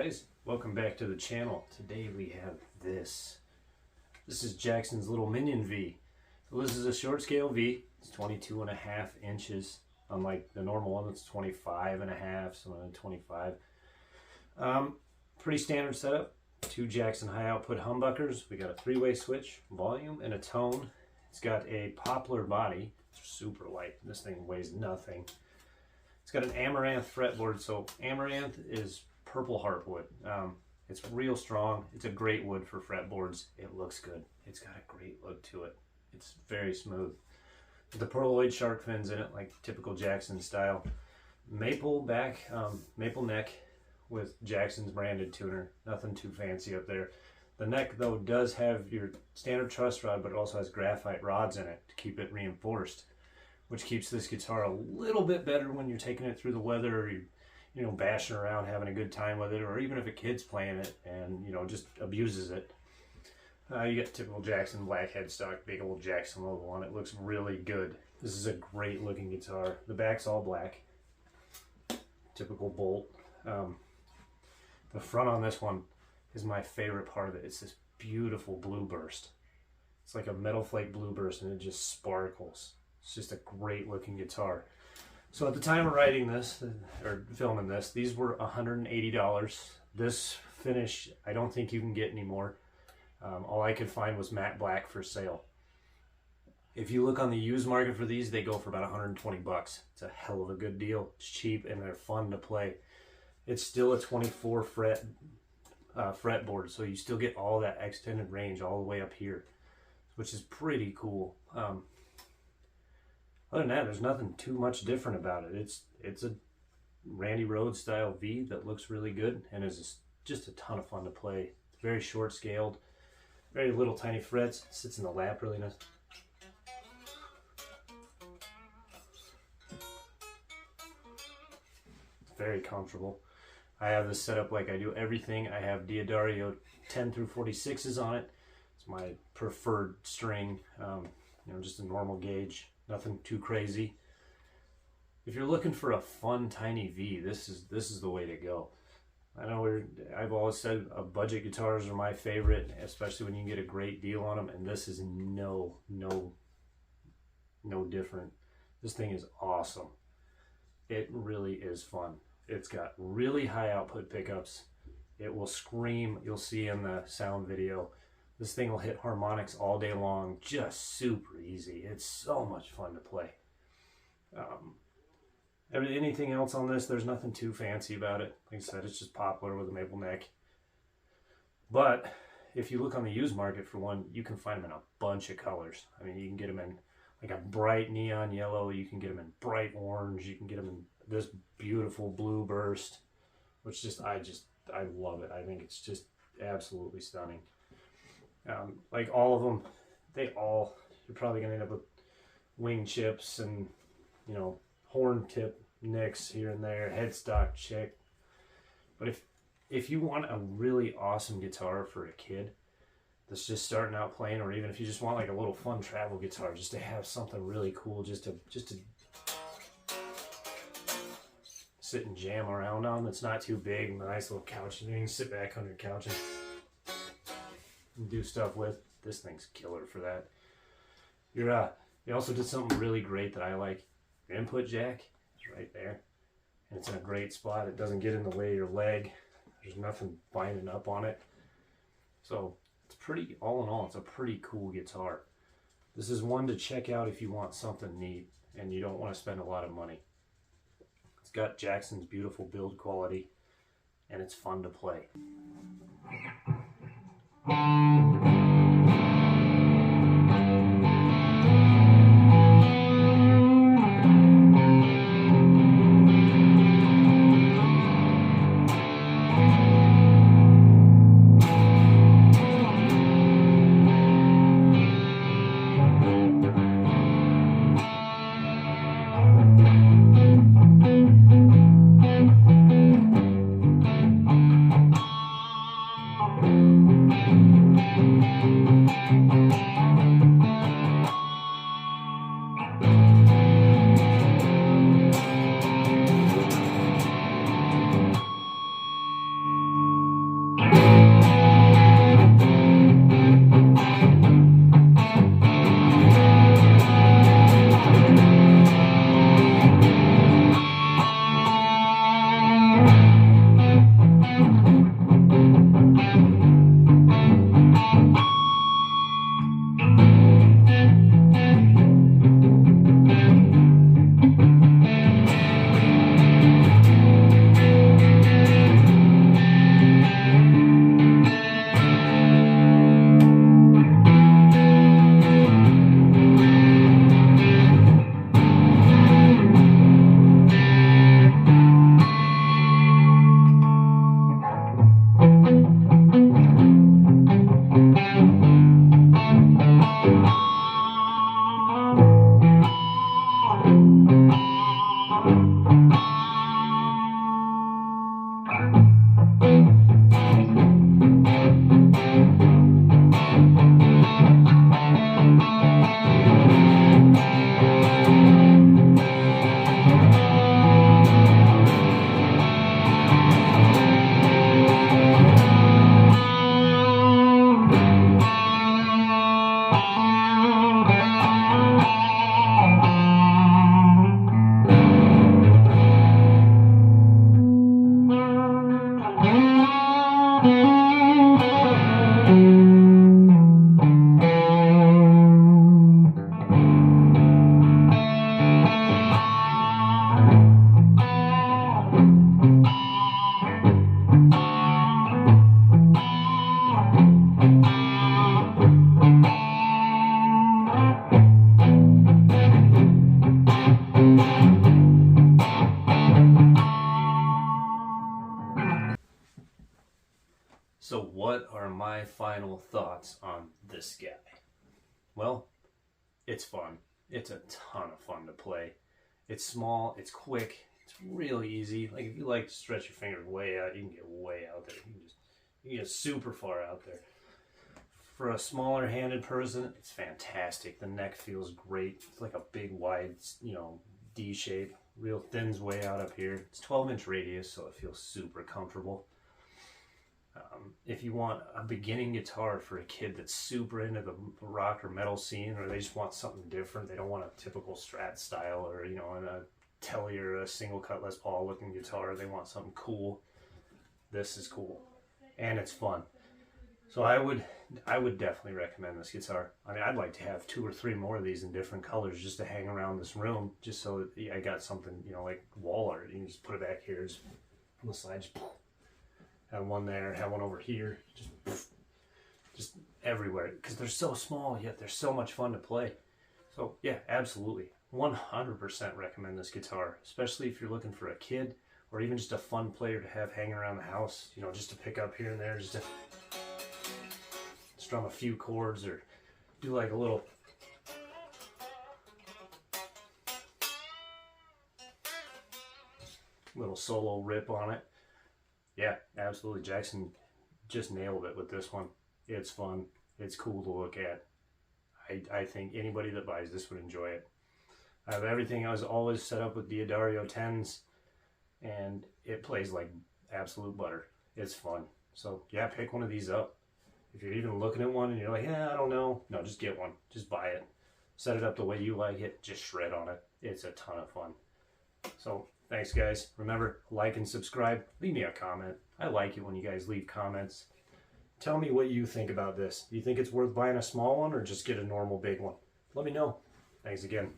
guys, welcome back to the channel. Today we have this. This is Jackson's Little Minion V. So this is a short scale V. It's 22.5 inches, unlike the normal one that's 25.5, some of them 25. Pretty standard setup. Two Jackson high output humbuckers. We got a 3-way switch, volume, and a tone. It's got a poplar body. It's super light. This thing weighs nothing. It's got an amaranth fretboard. So amaranth is purple heartwood. It's real strong. It's a great wood for fretboards. It looks good. It's got a great look to it. It's very smooth. With the pearloid shark fins in it, like typical Jackson style. Maple back, maple neck with Jackson's branded tuner. Nothing too fancy up there. The neck though does have your standard truss rod, but it also has graphite rods in it to keep it reinforced, which keeps this guitar a little bit better when you're taking it through the weather, or you're bashing around having a good time with it, or even if a kid's playing it and just abuses it. You get typical Jackson black headstock, big old Jackson logo on it. Looks really good. This is a great looking guitar. The back's all black, typical bolt. The front on this one is my favorite part of it. It's this beautiful blue burst. It's like a metal flake blue burst, and it just sparkles. It's just a great looking guitar. So at the time of writing this, or filming this, these were $180. This finish, I don't think you can get anymore. All I could find was matte black for sale. If you look on the used market for these, they go for about 120 bucks. It's a hell of a good deal. It's cheap and they're fun to play. It's still a 24 fret fretboard, so you still get all that extended range all the way up here, which is pretty cool. Other than that, there's nothing too much different about it. It's a Randy Rhoads style V that looks really good and is just a ton of fun to play. It's very short scaled, very little tiny frets. It sits in the lap really nice. It's very comfortable. I have this set up like I do everything. I have Diodario 10 through 46s on it. It's my preferred string, just a normal gauge. Nothing too crazy. If you're looking for a fun tiny V, this is the way to go. I know I've always said budget guitars are my favorite, especially when you can get a great deal on them, and this is no different. This thing is awesome. It really is fun. It's got really high output pickups. It will scream. You'll see in the sound video. This thing will hit harmonics all day long, just super easy. It's so much fun to play. Anything else on this, there's nothing too fancy about it. Like I said, it's just poplar with a maple neck. But if you look on the used market for one, you can find them in a bunch of colors. I mean, you can get them in like a bright neon yellow. You can get them in bright orange. You can get them in this beautiful blue burst, which I love it. I think it's just absolutely stunning. Like all of them, you're probably gonna end up with wing chips and horn tip nicks here and there, headstock chick. But if you want a really awesome guitar for a kid that's just starting out playing, or even if you just want like a little fun travel guitar, just to have something really cool, just to sit and jam around on, that's not too big, a nice little couch, and you can sit back on your couch and do stuff with. This thing's killer for that. They also did something really great that I like. Your input jack is right there, and it's in a great spot. It doesn't get in the way of your leg. There's nothing binding up on it. So it's pretty, all in all, it's a pretty cool guitar. This is one to check out if you want something neat and you don't want to spend a lot of money. It's got Jackson's beautiful build quality, and it's fun to play. So what are my final thoughts on this guy? Well, it's fun. It's a ton of fun to play. It's small, it's quick, it's really easy. Like if you like to stretch your fingers way out, you can get way out there. You can get super far out there. For a smaller handed person, it's fantastic. The neck feels great. It's like a big wide, D shape. Real thin's way out up here. It's 12-inch radius, so it feels super comfortable. If you want a beginning guitar for a kid that's super into the rock or metal scene, or they just want something different, they don't want a typical Strat style or a Telly or a single cut Les Paul looking guitar, they want something cool. This is cool and it's fun. So I would definitely recommend this guitar. I mean, I'd like to have 2 or 3 more of these in different colors just to hang around this room, just so that I got something, like wall art. You can just put it back here, just on the side, just have one there, have one over here, just everywhere, because they're so small yet they're so much fun to play. So yeah, absolutely 100% recommend this guitar, especially if you're looking for a kid or even just a fun player to have hanging around the house, just to pick up here and there, just to strum a few chords or do like a little solo rip on it. Yeah, absolutely. Jackson just nailed it with this one. It's fun. It's cool to look at. I think anybody that buys this would enjoy it. I have everything I was always set up with Diodario 10s, and it plays like absolute butter. It's fun. So yeah, pick one of these up. If you're even looking at one and you're like, yeah, I don't know. No, just get one. Just buy it. Set it up the way you like it. Just shred on it. It's a ton of fun. So thanks, guys. Remember, like and subscribe. Leave me a comment. I like it when you guys leave comments. Tell me what you think about this. Do you think it's worth buying a small one or just get a normal big one? Let me know. Thanks again.